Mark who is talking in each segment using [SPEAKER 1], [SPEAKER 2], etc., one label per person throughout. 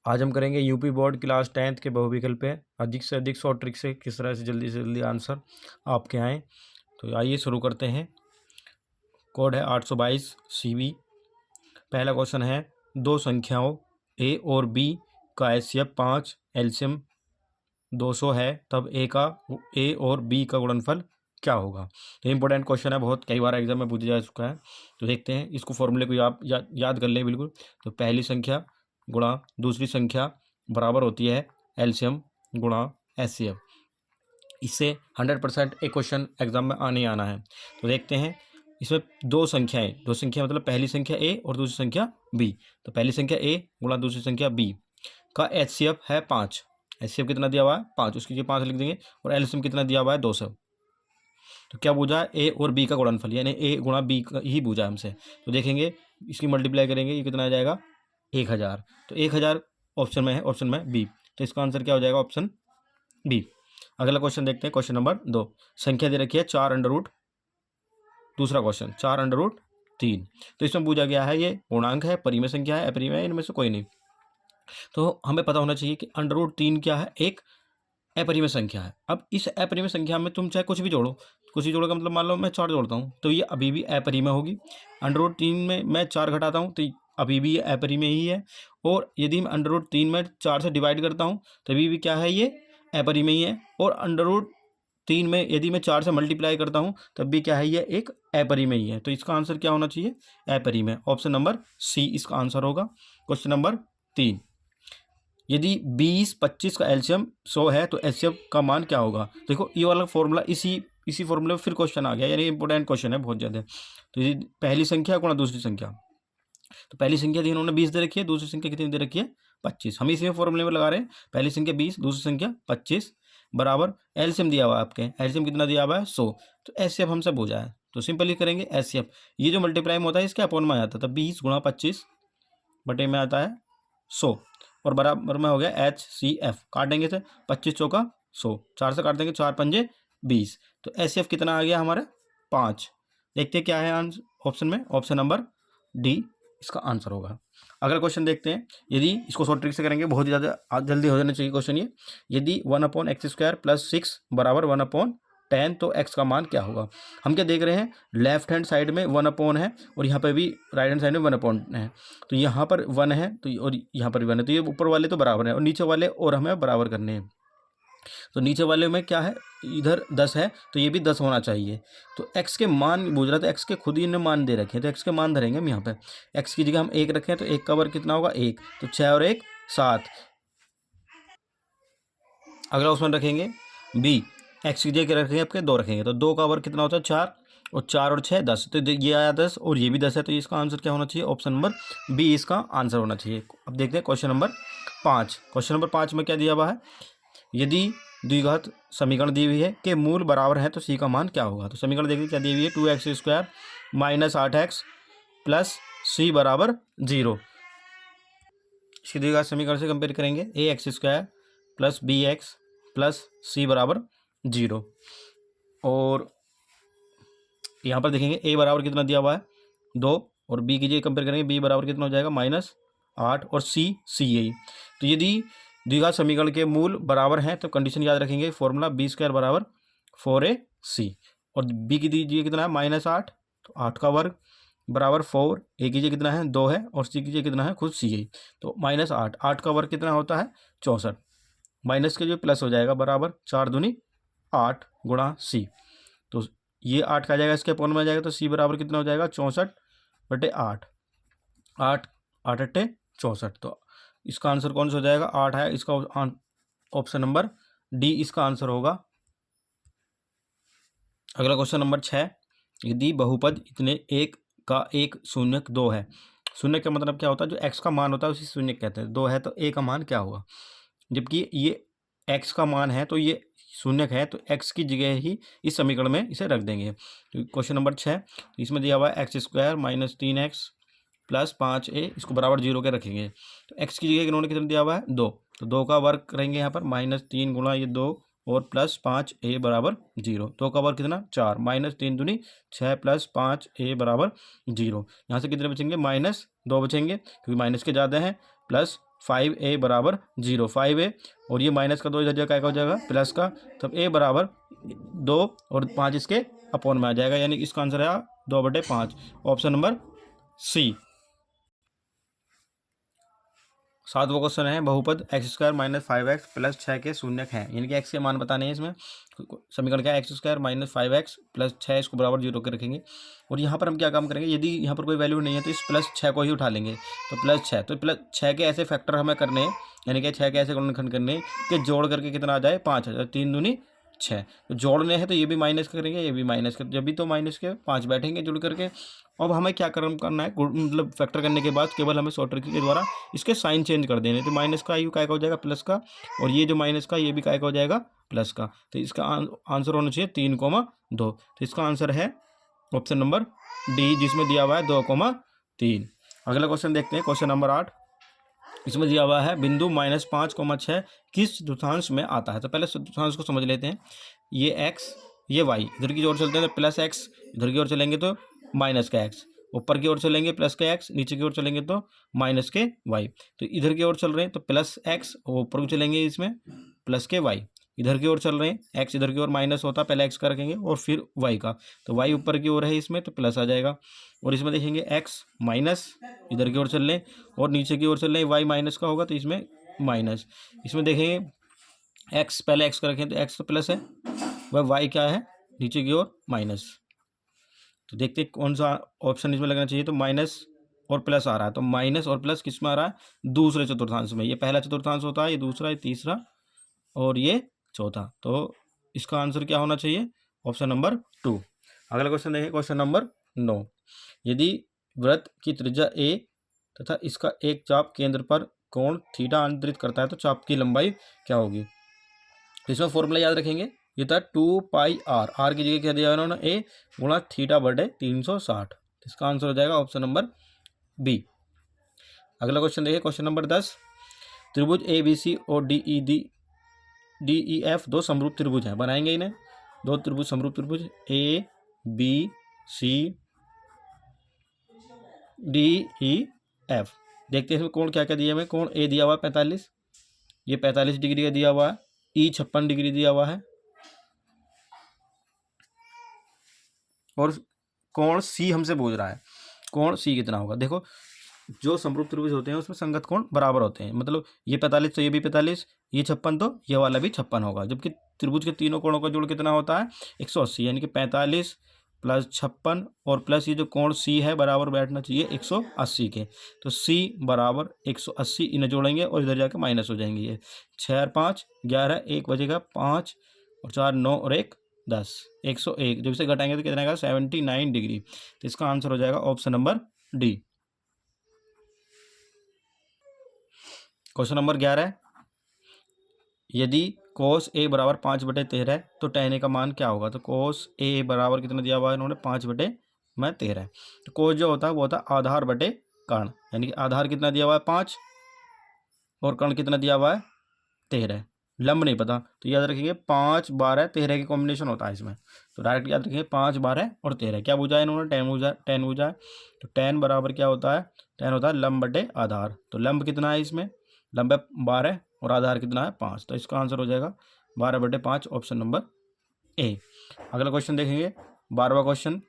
[SPEAKER 1] आज हम करेंगे यूपी बोर्ड क्लास 10th के बहुविकल्प पे अधिक से अधिक शॉर्ट ट्रिक से किस तरह से जल्दी आंसर आपके आएँ। तो आइए शुरू करते हैं। कोड है 822 CV। पहला क्वेश्चन है, दो संख्याओं ए और बी का HCF 5 एलसीएम 200 है, तब ए और बी का गुणनफल क्या होगा। तो इंपॉर्टेंट क्वेश्चन है, बहुत कई बार एग्जाम में पूछा जा चुका है। तो देखते हैं, इसको फॉर्मूले को आप याद कर लें बिल्कुल। तो पहली संख्या गुणा दूसरी संख्या बराबर होती है एलसीएम गुणा HCF। इससे 100% एक क्वेश्चन एग्जाम में आने आना है। तो देखते हैं, इसमें दो संख्या मतलब पहली संख्या ए और दूसरी संख्या बी। तो पहली संख्या ए गुणा दूसरी संख्या बी का HCF है 5। HCF कितना दिया हुआ है 5, उसकी जगह 5 लिख देंगे। और एलसीएम कितना दिया हुआ है 200। तो क्या पूछा है, ए और बी का गुणनफल, यानी ए गुणा बी का ही पूछा है हमसे। तो देखेंगे, इसकी मल्टीप्लाई करेंगे, ये कितना आ जाएगा 1000। तो 1000 ऑप्शन में है, ऑप्शन में बी। तो इसका आंसर क्या हो जाएगा, ऑप्शन बी। अगला क्वेश्चन देखते हैं, क्वेश्चन नंबर 2। संख्या दे रखी है 4√, दूसरा क्वेश्चन 4√3। तो इसमें पूछा गया है, ये पूर्णांक है, परिमेय संख्या है, अपरिमेय है, इनमें से कोई नहीं। तो हमें पता होना चाहिए कि √3 क्या है, एक अपरिमेय संख्या है। अब इस अपरिमेय संख्या में तुम चाहे कुछ भी जोड़ो, कुछ भी जोड़ो का मतलब मान लो मैं 4 जोड़ता हूँ तो ये अभी भी अपरिमेय होगी। √3 में मैं 4 घटाता हूँ तो अभी भी ये अपरिमेय ही है। और यदि मैं √3 में 4 से डिवाइड करता हूँ तभी भी क्या है, ये अपरिमेय ही है। और √3 में यदि मैं 4 से मल्टीप्लाई करता हूँ तब भी क्या है, ये एक अपरिमेय ही है। तो इसका आंसर क्या होना चाहिए, अपरिमेय। ऑप्शन नंबर सी इसका आंसर होगा। क्वेश्चन नंबर 3, यदि 20 25 का एलसीएम 100 है तो एचसीएफ का मान क्या होगा। देखो ये वाला फॉर्मूला इसी फॉर्मूले में फिर क्वेश्चन आ गया, यानी इंपॉर्टेंट क्वेश्चन है बहुत ज़्यादा। तो ये पहली संख्या गुणा दूसरी संख्या। तो पहली संख्या थी इन्होंने 20 दे रखी है, दूसरी संख्या कितनी दे रखी है 25। हम इसी में फॉर्मूले में लगा रहे हैं, पहली संख्या 20 दूसरी संख्या 25 बराबर एलसीएम दिया हुआ है आपके, एलसीएम कितना दिया हुआ है 100। तो एचसीएफ हमसे पूछा है तो सिंपली करेंगे एचसीएफ। ये जो मल्टीप्लाई में होता है इसके अपॉन में आ जाता है, तो 20 गुणा 25 बटे में आता है 100 और बराबर में हो गया HCF। काटेंगे थे 25 चौका 100, 4 से काट देंगे, 4 पंजे 20। तो HCF कितना आ गया हमारा 5। देखते हैं क्या है आंसर ऑप्शन में, ऑप्शन नंबर डी इसका आंसर होगा। अगला क्वेश्चन देखते हैं, यदि इसको शॉर्ट ट्रिक से करेंगे, बहुत ही ज़्यादा जल्दी हो जाना चाहिए क्वेश्चन ये। यदि 1/x² + 6 बराबर 1/10 तो x का मान क्या होगा। हम क्या देख रहे हैं, लेफ्ट हैंड साइड में 1/ है और यहाँ पे भी राइट हैंड साइड में 1/ है। तो यहाँ पर 1 है तो और यहाँ पर भी 1 है, तो ये ऊपर वाले तो बराबर है और नीचे वाले और हमें बराबर करने हैं। तो नीचे वाले में क्या है, इधर 10 है तो ये भी 10 होना चाहिए। तो x के मान पूछ रहा था, x के खुद ही ने मान दे रखे हैं तो x के मान धरेंगे हम यहाँ पे। x की जगह हम 1 रखें तो 1 का वर्ग कितना होगा 1, तो 6 और 1 7। अगला उसमें रखेंगे b, x की जगह रखेंगे आपके 2 रखेंगे तो 2 का वर्ग कितना होता है 4, और 4 और 6 10। तो ये आया 10 और ये भी 10 है, तो इसका आंसर क्या होना चाहिए, ऑप्शन नंबर बी इसका आंसर होना चाहिए। अब देखते हैं क्वेश्चन नंबर 5। क्वेश्चन नंबर 5 में क्या दिया हुआ है, यदि द्विघात समीकरण दी हुई है के मूल बराबर है तो सी का मान क्या होगा। तो समीकरण देखिए क्या दी हुई है, 2x² - 8x + c बराबर 0। इसकी द्विघात समीकरण से कंपेयर करेंगे, ax² + bx + c बराबर 0। और यहाँ पर देखेंगे a बराबर कितना दिया हुआ है 2 और b की जगह कंपेयर करेंगे, b बराबर कितना हो जाएगा -8 और c यही। तो यदि द्विघात समीकरण के मूल बराबर हैं तो कंडीशन याद रखेंगे, फॉर्मूला b² बराबर 4ac। और b की जगह कितना है -8, तो 8 का वर्ग बराबर 4, a की जगह कितना है 2 है और c की जगह कितना है खुद c यही। तो -8, 8 का वर्ग कितना होता है 64, माइनस के जो प्लस हो जाएगा बराबर 4 दूनी 8 गुणा c। तो ये 8 का जाएगा इसके अपॉन में आ जाएगा, तो c बराबर कितना हो जाएगा 64/8, 8 8 8 64। तो इसका आंसर कौन सा हो जाएगा 8 है, इसका ऑप्शन नंबर डी इसका आंसर होगा। अगला क्वेश्चन नंबर 6, यदि बहुपद इतने एक का एक शून्यक 2 है। शून्य का मतलब क्या होता है, जो x का मान होता है उसी शून्यक कहते हैं। 2 है तो a का मान क्या होगा, जबकि ये x का मान है तो ये शून्यक है, तो x की जगह ही इस समीकरण में इसे रख देंगे। तो क्वेश्चन नंबर 6, तो इसमें दिया हुआ है x² - 3x + 5a, इसको बराबर 0 के रखेंगे। तो x की जगह इन्होंने कितना दिया हुआ है 2, तो 2 का वर्ग करेंगे यहाँ पर -3 गुणा ये 2 और +5a बराबर 0। 2 का वर्ग कितना 4, -3 दूनी 6 + 5a बराबर 0। यहाँ से कितने बचेंगे -2 बचेंगे क्योंकि माइनस के ज़्यादा हैं, 5a बराबर 0, 5a और ये माइनस का 2 इधर क्या हो जाएगा प्लस का, तब a बराबर 2 और 5 इसके अपॉन में आ जाएगा, यानी कि इसका आंसर है 2/5, ऑप्शन नंबर सी। 7वां क्वेश्चन है बहुपद x² - 5x + 6 के शून्यक हैं, यानी कि x के मान बताने हैं। इसमें समीकरण क्या है, x² - 5x + 6 इसको बराबर 0 के रखेंगे और यहाँ पर हम क्या काम करेंगे, यदि यहाँ पर कोई वैल्यू नहीं है तो इस +6 को ही उठा लेंगे, तो +6, तो +6 के ऐसे फैक्टर हमें करने हैं, यानी कि 6 के ऐसे गुणनखंड करने हैं कि जोड़ करके कितना आ जाए 5 आ जाए, 3 दूनी 6, तो जोड़ने हैं तो ये भी माइनस करेंगे, ये भी माइनस कर, जब भी तो माइनस के 5 बैठेंगे जुड़ करके। अब हमें क्या करना है, मतलब फैक्टर करने के बाद केवल हमें शॉर्ट ट्रिक के द्वारा इसके साइन चेंज कर देने, तो माइनस का यू काय का हो जाएगा प्लस का, और ये जो माइनस का ये भी काय का हो जाएगा प्लस का, तो इसका आंसर होना चाहिए 3,2, तो इसका आंसर है ऑप्शन नंबर डी, जिसमें दिया हुआ है 2,3। अगला क्वेश्चन देखते हैं, क्वेश्चन नंबर 8। इसमें दिया हुआ है बिंदु -5,6 किस चतुर्थांश में आता है, तो पहले चतुर्थांश को समझ लेते हैं। ये x, ये y, इधर की ओर चलते हैं तो +x, इधर की ओर चलेंगे तो -x, ऊपर की ओर चलेंगे +x, नीचे की ओर चलेंगे तो -y, तो इधर की ओर चल रहे हैं तो +x और ऊपर को चलेंगे इसमें +y, इधर की ओर चल रहे हैं x, इधर की ओर माइनस होता है, पहले x का रखेंगे और फिर y का, तो y ऊपर की ओर है इसमें तो प्लस आ जाएगा, और इसमें देखेंगे x माइनस, इधर की ओर चल रहे हैं और नीचे की ओर चल रहे हैं y माइनस का होगा तो इसमें माइनस, इसमें देखेंगे x, पहले x का रखें तो x तो प्लस है, वह y क्या है नीचे की ओर माइनस, तो देखते हैं कौन सा ऑप्शन इसमें लगना चाहिए, तो माइनस और प्लस आ रहा है, तो माइनस और प्लस किस में आ रहा है, दूसरे चतुर्थांश में, ये पहला चतुर्थांश होता है, ये दूसरा, ये तीसरा और ये चौथा, तो इसका आंसर क्या होना चाहिए, ऑप्शन नंबर 2। अगला क्वेश्चन देखें, क्वेश्चन नंबर 9। यदि वृत्त की त्रिज्या a तथा इसका एक चाप केंद्र पर कोण थीटा अंतरित करता है तो चाप की लंबाई क्या होगी, तो इसमें फॉर्मूला याद रखेंगे, ये था 2πr, r की जगह क्या दिया उन्होंने a गुणा θ/360, इसका आंसर हो जाएगा ऑप्शन नंबर बी। अगला क्वेश्चन देखिए, क्वेश्चन नंबर 10। त्रिभुज ABC और DEF दो समरूप त्रिभुज हैं, बनाएंगे इन्हें, दो त्रिभुज समरूप त्रिभुज ABC DEF, देखते हैं इसमें कोण क्या क्या दिया हमें, कोण A दिया हुआ है 45, ये 45 डिग्री का दिया हुआ है, E 56 डिग्री दिया हुआ है, और कोण C हमसे पूछ रहा है, कोण C कितना होगा। देखो जो समरूप त्रिभुज होते हैं उसमें संगत कोण बराबर होते हैं, मतलब ये 45 तो ये भी 45, ये 56 तो ये वाला भी 56 होगा, जबकि त्रिभुज के तीनों कोणों का जोड़ कितना होता है 180, यानी कि 45 + 56 और प्लस ये जो कोण C है बराबर बैठना चाहिए 180 के, तो C बराबर 180, इन्हें जोड़ेंगे और इधर जाके माइनस हो जाएंगे, ये 6 और 5 11, 1 बचेगा 5 और 4 9 और 1 10, 101, जब इसे घटाएंगे तो कितना आएगा 79 डिग्री, तो इसका आंसर हो जाएगा option number D. Question number 11। यदि cos A बराबर 5/13 है तो tan A का मान क्या होगा, तो cos A बराबर कितना दिया हुआ है इन्होंने 5/13, तो cos जो होता है वो होता है आधार बटे कर्ण, यानी कि आधार कितना दिया हुआ है 5 और कर्ण कितना दिया हुआ है 13, लंब नहीं पता तो याद रखेंगे 5 12 13 की कॉम्बिनेशन होता है इसमें, तो डायरेक्ट याद रखेंगे 5 12 और 13, क्या पूछा है इन्होंने tan पूछा है, तो tan बराबर क्या होता है, tan होता है लंब बटे आधार, तो लंब कितना है इसमें, लंब है 12 और आधार कितना है 5, तो इसका आंसर हो जाएगा 12/5, ऑप्शन नंबर ए। अगला क्वेश्चन देखेंगे 12वां क्वेश्चन।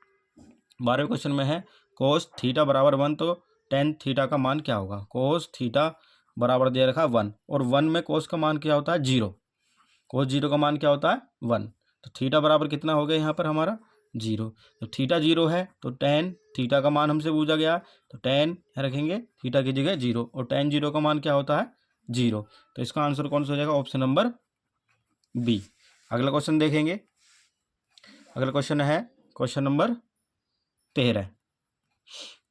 [SPEAKER 1] 12वें क्वेश्चन में है cos थीटा बराबर 1 तो tan थीटा का मान क्या होगा, cos थीटा बराबर दे रखा है 1 और 1 में cos का मान क्या होता है 0, cos 0 का मान क्या होता है 1, तो थीटा बराबर कितना हो गया यहाँ पर हमारा 0, तो थीटा 0 है तो tan थीटा का मान हमसे पूछा गया, तो tan रखेंगे थीटा की जगह 0 और tan 0 का मान क्या होता है 0, तो इसका आंसर कौन सा हो जाएगा, ऑप्शन नंबर बी। अगला क्वेश्चन देखेंगे, अगला क्वेश्चन है क्वेश्चन नंबर 13।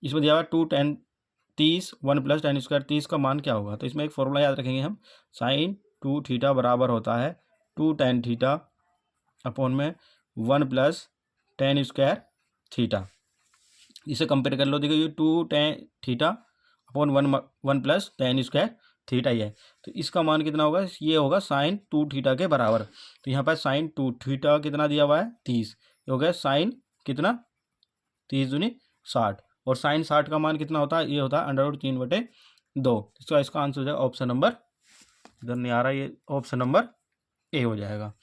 [SPEAKER 1] इसमें दिया हुआ 2 tan 30 1 + tan² 30 का मान क्या होगा, तो इसमें एक फॉर्मूला याद रखेंगे हम, sin 2 थीटा बराबर होता है 2 tan थीटा अपॉन में 1 + tan² थीटा, इसे कंपेयर कर लो, देखो ये 2 tan theta upon 1 + tan² theta ही है, तो इसका मान कितना होगा, ये होगा sin 2 थीटा के बराबर, तो यहाँ पर sin 2 थीटा कितना दिया हुआ है 30, ये हो गया sin कितना 30 दूनी 60 और sin 60 का मान कितना होता है, ये होता है √3/60, 2। इसका आंसर हो जाएगा ऑप्शन नंबर, इधर नहीं आ रहा, ये ऑप्शन नंबर ए हो जाएगा।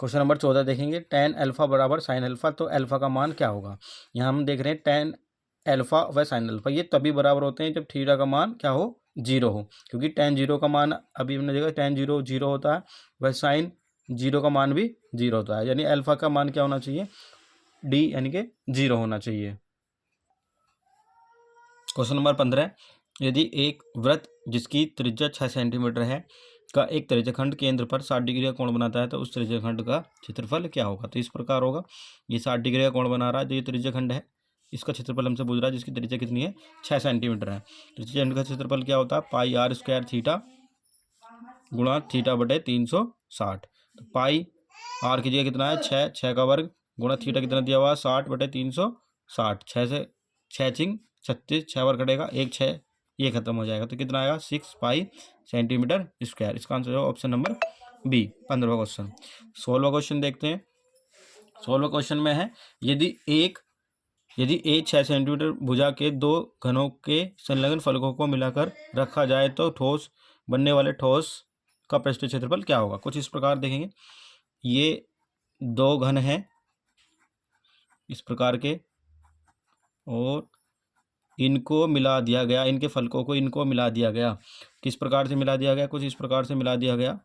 [SPEAKER 1] क्वेश्चन नंबर 14 देखेंगे, tan अल्फा बराबर sin अल्फा, तो अल्फा का मान क्या होगा। यहाँ हम देख रहे हैं tan अल्फा व sin अल्फा ये तभी बराबर होते हैं जब थीटा का मान क्या हो, 0 हो, क्योंकि tan 0 का मान अभी हमने देखा tan 0 0 होता है, वह sin 0 का मान भी 0 होता है, यानी अल्फा का मान क्या होना चाहिए, d यानी कि 0 होना चाहिए। क्वेश्चन नंबर 15, यदि एक वृत्त जिसकी त्रिज्या 6 सेंटीमीटर है का एक त्रिज्याखंड केंद्र पर 60 डिग्री का कोण बनाता है तो उस त्रिज्याखंड का क्षेत्रफल क्या होगा। तो इस प्रकार होगा, ये 60 डिग्री का कोण बना रहा है, तो ये त्रिज्याखंड है, इसका क्षेत्रफल हमसे पूछ रहा है जिसकी त्रिज्या कितनी है, 6 सेंटीमीटर है। त्रिज्याखंड का क्षेत्रफल क्या होता है, पाई आर स्क्वायर थीटा गुणा थीटा बटे 360। तो पाई आर की जगह कितना है, 6 का वर्ग गुणा थीटा कितना दिया हुआ है, 60 बटे 360। 6 से 6 छिंग 36, 6 वर्ग कटेगा, 1 6 ये खत्म हो जाएगा, तो कितना आएगा 6 पाई सेंटीमीटर स्क्वायर। इसका आंसर होगा ऑप्शन नंबर बी। 15वां क्वेश्चन। 16वां क्वेश्चन देखते हैं। 16वां क्वेश्चन में है, यदि ए 6 सेंटीमीटर भुजा के दो घनों के संलग्न फलकों को मिलाकर रखा जाए तो ठोस बनने वाले ठोस का पृष्ठीय क्षेत्रफल क्या होगा। कुछ इस प्रकार देखेंगे, ये दो घन हैं इस प्रकार के, और इनको मिला दिया गया, इनके फलकों को इनको मिला दिया गया। किस प्रकार से मिला दिया गया, कुछ इस प्रकार से मिला दिया गया,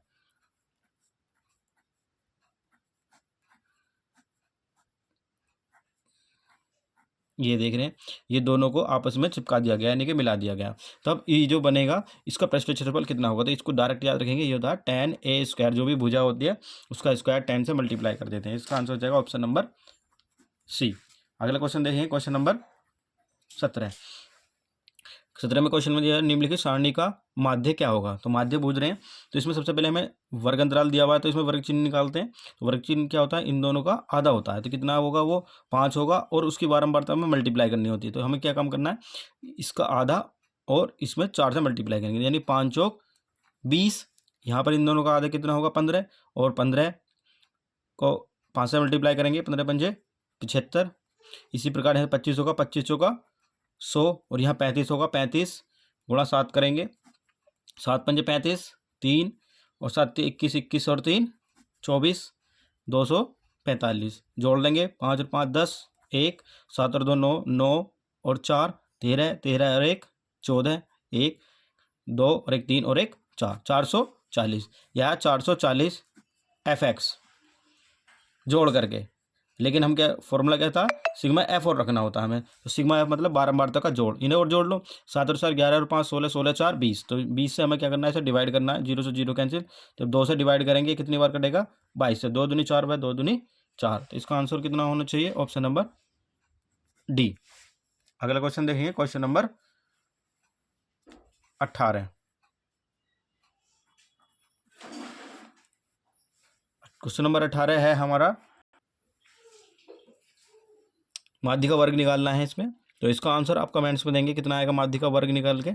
[SPEAKER 1] ये देख रहे हैं, ये दोनों को आपस में चिपका दिया गया यानी कि मिला दिया गया। तब ये जो बनेगा इसका पृष्ठीय क्षेत्रफल कितना होगा, तो इसको डायरेक्ट याद रखेंगे, ये होता है tan a स्क्वायर, जो भी भुजा होती है उसका स्क्वायर tan से मल्टीप्लाई कर देते हैं। इसका आंसर हो जाएगा ऑप्शन नंबर सी। अगला क्वेश्चन देखेंगे, क्वेश्चन नंबर 17। 17वें क्वेश्चन में दिया है, निम्नलिखित सारणी का माध्य क्या होगा। तो माध्य पूछ रहे हैं, तो इसमें सबसे पहले हमें वर्ग अंतराल दिया हुआ है, तो इसमें वर्ग चिन्ह निकालते हैं। तो वर्ग चिन्ह क्या होता है, इन दोनों का आधा होता है, तो कितना होगा, वो 5 होगा, और उसकी बारंबारता में मल्टीप्लाई करनी होती है। तो हमें क्या काम करना है, इसका आधा और इसमें 4 से मल्टीप्लाई करेंगे, यानी 5 चौक 20। यहाँ पर इन दोनों का आधा कितना होगा, 15, और 15 को 5 से मल्टीप्लाई करेंगे, 15 पंजे 75। इसी प्रकार यहाँ 25 होगा, 25 चौका 100, और यहाँ 35 होगा, 35 गुणा 7 करेंगे, 7 पंजे 35, 3 और 7 21, 21 और 3 24, 245 जोड़ लेंगे, 5 और 5 10, 1 7 और 2 9, 9 और 4 13, 13 और 1 14, 1 2 और 1 3 और 1 4, 440। यह 440 fx जोड़ करके, लेकिन हम क्या फॉर्मूला क्या था, सिग्मा एफ और रखना होता है हमें, तो सिग्मा एफ मतलब बारंबारता का जोड़। इन्हें और जोड़ लो, 7 और 4 11 और 5 16, 16 4 20, तो 20 से हमें क्या करना है, इसे डिवाइड करना है, 0 से 0 कैंसिल, जब 2 से डिवाइड करेंगे कितनी बार कटेगा, 22 से, 2 दूनी 4 बाय 2 दूनी 4। तो इसका आंसर कितना होना चाहिए, ऑप्शन नंबर डी। अगला क्वेश्चन देखेंगे, क्वेश्चन नंबर 18। क्वेश्चन नंबर 18 है हमारा, माध्य का वर्ग निकालना है इसमें। तो इसका आंसर आप कमेंट्स में देंगे कितना आएगा माध्य का वर्ग निकाल के,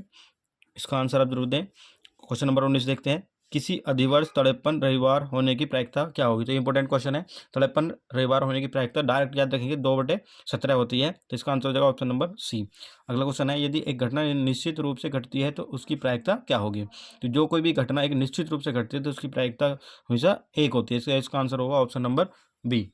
[SPEAKER 1] इसका आंसर आप जरूर दें। क्वेश्चन नंबर 19 देखते हैं, किसी अधिवर्ष तड़ेपन रविवार होने की प्रायिकता क्या होगी। तो इंपॉर्टेंट क्वेश्चन है, तड़ेपन रविवार होने की प्रायिकता डायरेक्ट याद रखेंगे 2/17 होती है, तो इसका आंसर हो जाएगा ऑप्शन नंबर सी। अगला क्वेश्चन है, यदि एक घटना निश्चित रूप से घटती है तो उसकी प्रायिकता क्या होगी। तो जो कोई भी घटना एक निश्चित रूप से घटती है तो उसकी प्रायिकता हमेशा 1 होती है, इसका आंसर होगा ऑप्शन नंबर बी।